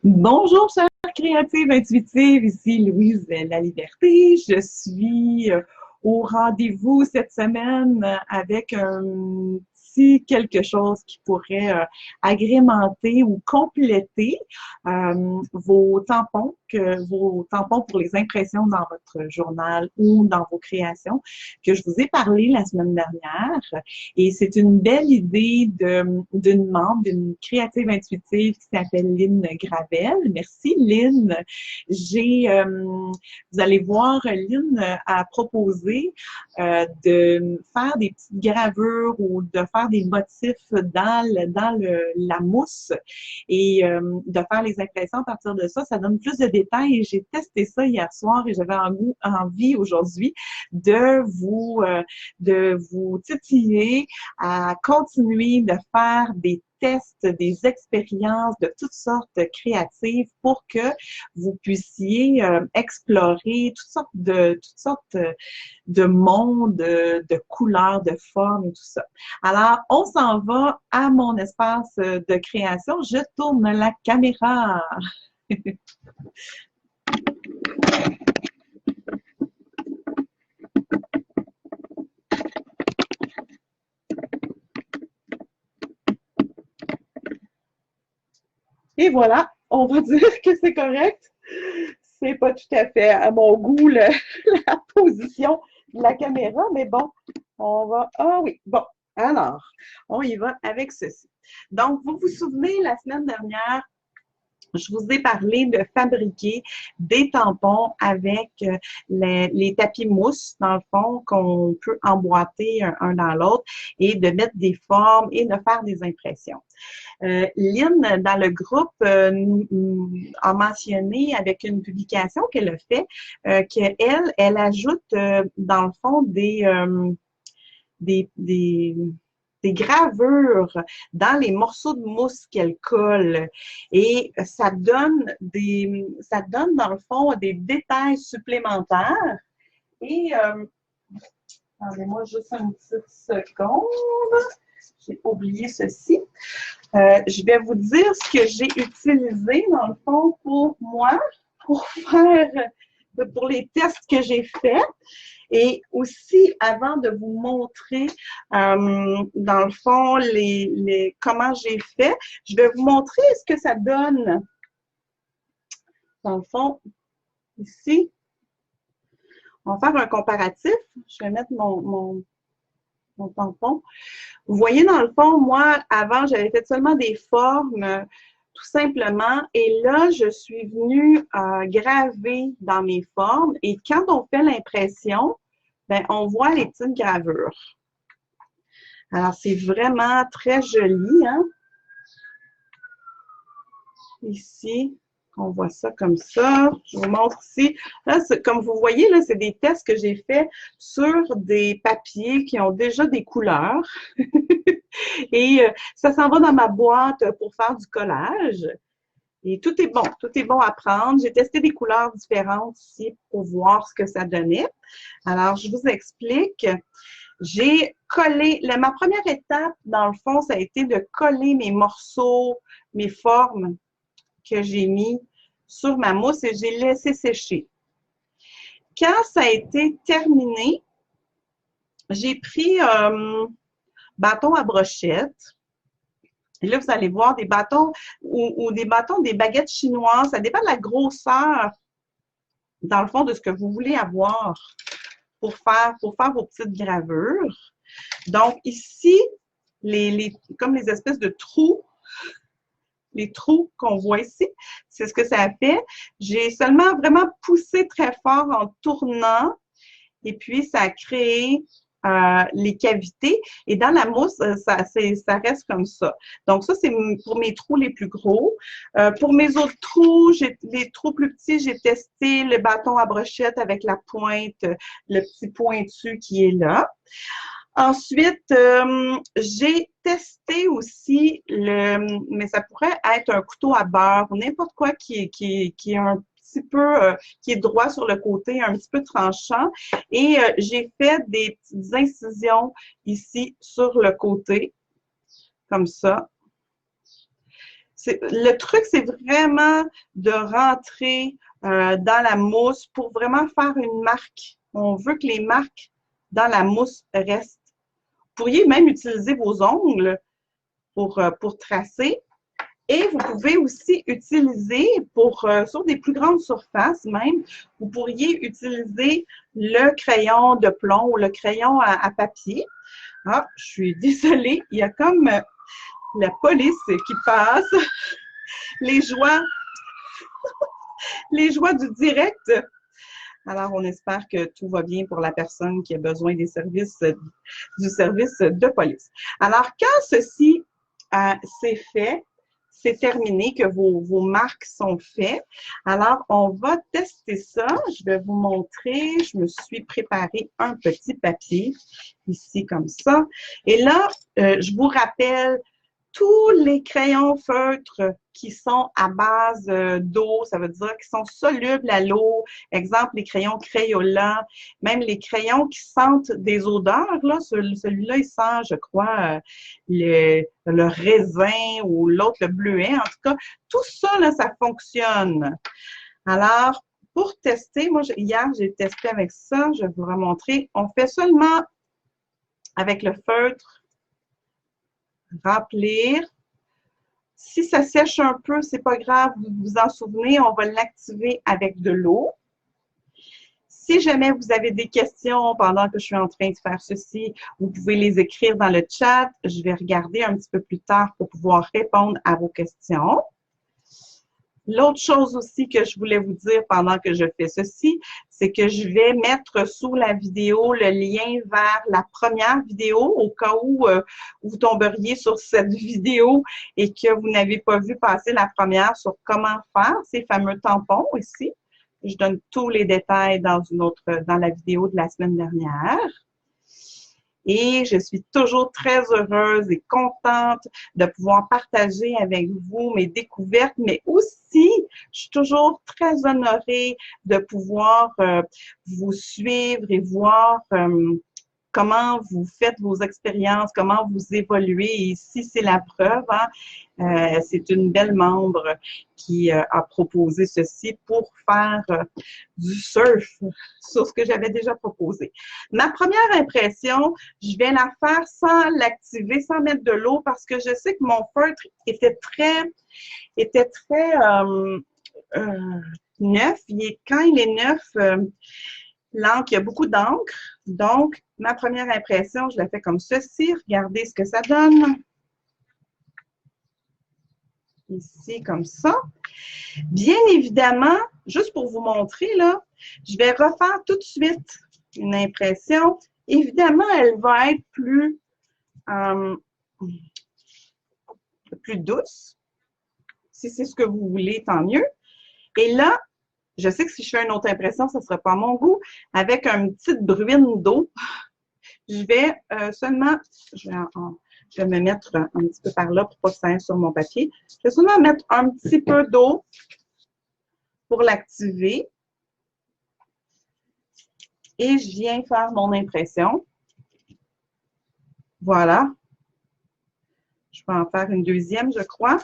Bonjour, chère créative intuitive, ici Louise Laliberté. Je suis au rendez-vous cette semaine avec un petit quelque chose qui pourrait agrémenter ou compléter vos tampons pour les impressions dans votre journal ou dans vos créations que je vous ai parlé la semaine dernière. Et c'est une belle idée d'une membre, d'une créative intuitive qui s'appelle Lynn Gravel. Merci, Lynn. Vous allez voir, Lynn a proposé de faire des petites gravures ou de faire des motifs la mousse et de faire les impressions à partir de ça. Ça donne plus de détails et j'ai testé ça hier soir et j'avais envie aujourd'hui de vous titiller à continuer de faire des tests, des expériences de toutes sortes créatives pour que vous puissiez explorer toutes sortes de mondes, de couleurs, de formes et tout ça. Alors, on s'en va à mon espace de création. Je tourne la caméra. Et voilà, on va dire que c'est correct. C'est pas tout à fait à mon goût la position de la caméra, mais bon, on va. Ah oui, bon. Alors, on y va avec ceci. Donc, vous vous souvenez, la semaine dernière, je vous ai parlé de fabriquer des tampons avec les tapis mousse, dans le fond, qu'on peut emboîter un dans l'autre et de mettre des formes et de faire des impressions. Lynn, dans le groupe, a mentionné avec une publication qu'elle a fait qu'elle ajoute, dans le fond, des, des gravures dans les morceaux de mousse qu'elle colle. Et ça donne dans le fond des détails supplémentaires. Et, attendez-moi juste une petite seconde. J'ai oublié ceci. Je vais vous dire ce que j'ai utilisé, dans le fond, pour moi, pour les tests que j'ai faits. Et aussi, avant de vous montrer, dans le fond, comment j'ai fait, je vais vous montrer ce que ça donne. Dans le fond, ici, on va faire un comparatif. Je vais mettre mon tampon. Vous voyez, dans le fond, moi, avant, j'avais fait seulement des formes, tout simplement. Et là, je suis venue graver dans mes formes. Et quand on fait l'impression, ben, on voit les petites gravures. Alors, c'est vraiment très joli, hein? Ici, on voit ça comme ça. Je vous montre ici. Là, comme vous voyez, là, c'est des tests que j'ai faits sur des papiers qui ont déjà des couleurs. Et ça s'en va dans ma boîte pour faire du collage. Et tout est bon à prendre. J'ai testé des couleurs différentes ici pour voir ce que ça donnait. Alors, je vous explique. J'ai collé, ma première étape, dans le fond, ça a été de coller mes morceaux, mes formes que j'ai mis sur ma mousse et j'ai laissé sécher. Quand ça a été terminé, j'ai pris bâton à brochette. Et là, vous allez voir des bâtons ou des bâtons, des baguettes chinoises. Ça dépend de la grosseur, dans le fond, de ce que vous voulez avoir pour faire vos petites gravures. Donc, ici, comme les espèces de trous, les trous qu'on voit ici, c'est ce que ça a fait. J'ai seulement vraiment poussé très fort en tournant et puis ça a créé les cavités. Et dans la mousse, ça reste comme ça. Donc, ça, c'est pour mes trous les plus gros. Pour mes autres trous, les trous plus petits, j'ai testé le bâton à brochette avec la pointe, le petit pointu qui est là. Ensuite, j'ai testé aussi mais ça pourrait être un couteau à beurre ou n'importe quoi qui est un petit peu, qui est droit sur le côté, un petit peu tranchant. Et j'ai fait des petites incisions ici sur le côté, comme ça. Le truc, c'est vraiment de rentrer dans la mousse pour vraiment faire une marque. On veut que les marques dans la mousse restent. Vous pourriez même utiliser vos ongles pour tracer. Et vous pouvez aussi utiliser, sur des plus grandes surfaces même, vous pourriez utiliser le crayon de plomb ou le crayon à papier. Ah, je suis désolée, il y a comme la police qui passe. Les joies, les joies du direct. Alors, on espère que tout va bien pour la personne qui a besoin des services, du service de police. Alors, quand ceci c'est fait, c'est terminé, que vos marques sont faites. Alors, on va tester ça. Je vais vous montrer. Je me suis préparé un petit papier ici comme ça. Et là, je vous rappelle tous les crayons feutres qui sont à base d'eau, ça veut dire qui sont solubles à l'eau. Exemple, les crayons Crayola, même les crayons qui sentent des odeurs. Là, celui-là, il sent, je crois, le raisin ou l'autre, le bleuet. En tout cas, tout ça, là, ça fonctionne. Alors, pour tester, moi, hier, j'ai testé avec ça. Je vais vous remontrer. On fait seulement avec le feutre remplir. Si ça sèche un peu, c'est pas grave, vous vous en souvenez, on va l'activer avec de l'eau. Si jamais vous avez des questions pendant que je suis en train de faire ceci, vous pouvez les écrire dans le chat. Je vais regarder un petit peu plus tard pour pouvoir répondre à vos questions. L'autre chose aussi que je voulais vous dire pendant que je fais ceci, c'est que je vais mettre sous la vidéo le lien vers la première vidéo au cas où vous tomberiez sur cette vidéo et que vous n'avez pas vu passer la première sur comment faire ces fameux tampons ici. Je donne tous les détails dans la vidéo de la semaine dernière. Et je suis toujours très heureuse et contente de pouvoir partager avec vous mes découvertes, mais aussi, je suis toujours très honorée de pouvoir vous suivre et voir comment vous faites vos expériences, comment vous évoluez. Et ici, c'est la preuve. Hein? C'est une belle membre qui a proposé ceci pour faire du surf sur ce que j'avais déjà proposé. Ma première impression, je vais la faire sans l'activer, sans mettre de l'eau parce que je sais que mon feutre était très neuf. Quand il est neuf, l'encre, il y a beaucoup d'encre. Donc, ma première impression, je la fais comme ceci. Regardez ce que ça donne. Ici, comme ça. Bien évidemment, juste pour vous montrer, là, je vais refaire tout de suite une impression. Évidemment, elle va être plus douce. Si c'est ce que vous voulez, tant mieux. Et là, je sais que si je fais une autre impression, ça ne sera pas à mon goût. Avec une petite bruine d'eau, je vais seulement, je vais me mettre un petit peu par là pour pas que ça aille sur mon papier. Je vais seulement mettre un petit peu d'eau pour l'activer. Et je viens faire mon impression. Voilà. Je vais en faire une deuxième, je crois.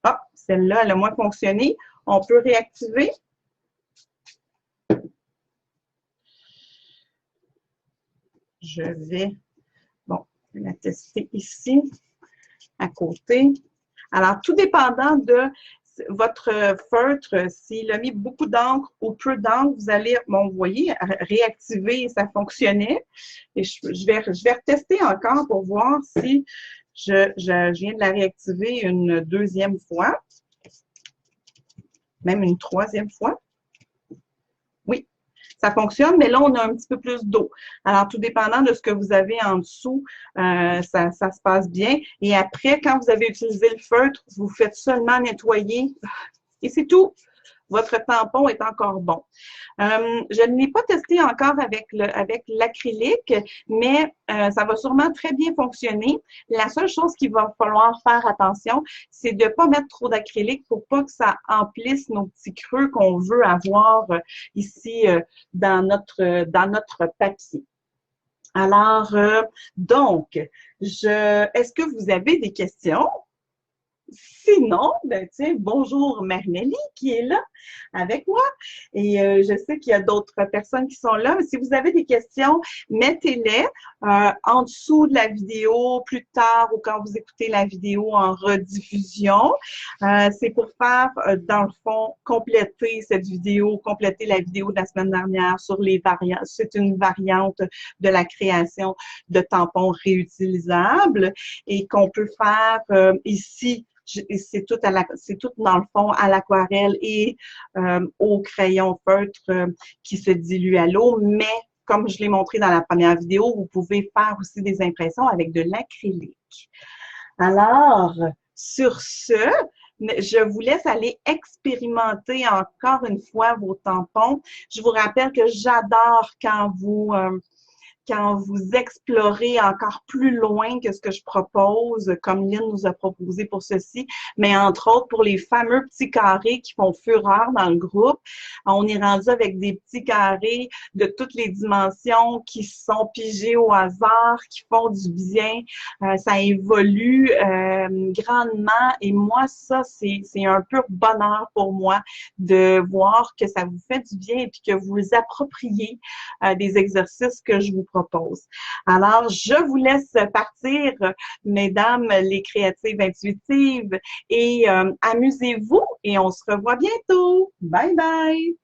Ah, celle-là, elle a moins fonctionné. On peut réactiver. Je vais, la tester ici, à côté. Alors, tout dépendant de votre feutre, s'il a mis beaucoup d'encre ou peu d'encre, vous allez, vous voyez, réactiver, ça fonctionnait. Et je vais retester encore pour voir si je viens de la réactiver une deuxième fois, même une troisième fois. Oui, ça fonctionne, mais là, on a un petit peu plus d'eau. Alors, tout dépendant de ce que vous avez en dessous, ça se passe bien. Et après, quand vous avez utilisé le feutre, vous faites seulement nettoyer et c'est tout. Votre tampon est encore bon. Je ne l'ai pas testé encore avec l'acrylique, mais ça va sûrement très bien fonctionner. La seule chose qu'il va falloir faire attention, c'est de ne pas mettre trop d'acrylique pour pas que ça emplisse nos petits creux qu'on veut avoir ici dans notre papier. Alors, donc, est-ce que vous avez des questions? Sinon, ben, tiens, bonjour Marnélie qui est là avec moi. Et je sais qu'il y a d'autres personnes qui sont là. Mais si vous avez des questions, mettez-les en dessous de la vidéo plus tard ou quand vous écoutez la vidéo en rediffusion. C'est pour faire, dans le fond, compléter cette vidéo, compléter la vidéo de la semaine dernière sur les variantes. C'est une variante de la création de tampons réutilisables et qu'on peut faire ici. C'est tout dans le fond à l'aquarelle et au crayon feutre qui se dilue à l'eau, mais comme je l'ai montré dans la première vidéo, vous pouvez faire aussi des impressions avec de l'acrylique. Alors, sur ce, je vous laisse aller expérimenter encore une fois vos tampons. Je vous rappelle que j'adore quand vous explorez encore plus loin que ce que je propose, comme Lynn nous a proposé pour ceci, mais entre autres pour les fameux petits carrés qui font fureur dans le groupe. On est rendu avec des petits carrés de toutes les dimensions qui sont pigés au hasard, qui font du bien. Ça évolue grandement et moi, ça, c'est un pur bonheur pour moi de voir que ça vous fait du bien et puis que vous vous appropriez des exercices que je vous propose. Alors, je vous laisse partir, mesdames les créatives intuitives, et amusez-vous et on se revoit bientôt. Bye bye!